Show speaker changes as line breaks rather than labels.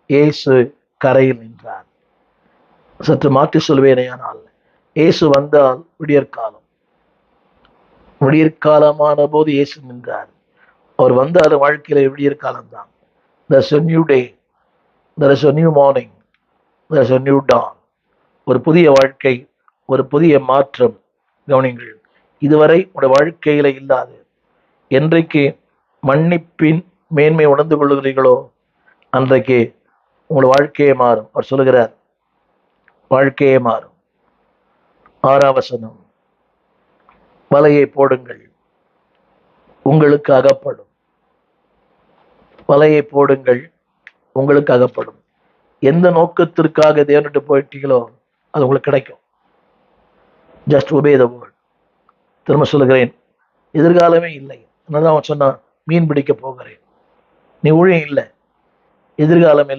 இயேசு கரையில் நின்றார். சற்று மாற்றி சொல்வேனேயானால், இயேசு வந்தால் விடியற்காலம். விடியற்காலமான போது இயேசு நின்றார். அவர் வந்தாலும் வாழ்க்கையில விடியற்காலம் தான். There's a new day, there is a new morning, there is a new dawn. ஒரு புதிய வாழ்க்கை, ஒரு புதிய மாற்றம். கவனிங்கள், இதுவரை உங்களுடைய வாழ்க்கையில இல்லாது என்றைக்கு மன்னிப்பின் மேன்மை உணர்ந்து கொள்ளுகிறீர்களோ அன்றைக்கு உங்களுடைய வாழ்க்கையே மாறும். அவர் சொல்லுகிறார், வாழ்க்கையே மாறும். 6ஆம் வசனம், வலையை போடுங்கள், உங்களுக்கு அகப்படும். வலையை போடுங்கள், உங்களுக்கு அகப்படும். எந்த நோக்கத்திற்காக தேவனிட்டு போயிட்டீங்களோ அது உங்களுக்கு கிடைக்கும். Just obey the word. திரும்ப சொல்லுகிறேன், எதிர்காலமே இல்லை. என்னதான் அவன் சொன்னான், மீன் பிடிக்க போகிறேன். நீ ஊழியம் இல்லை, எதிர்காலம் இல்லை.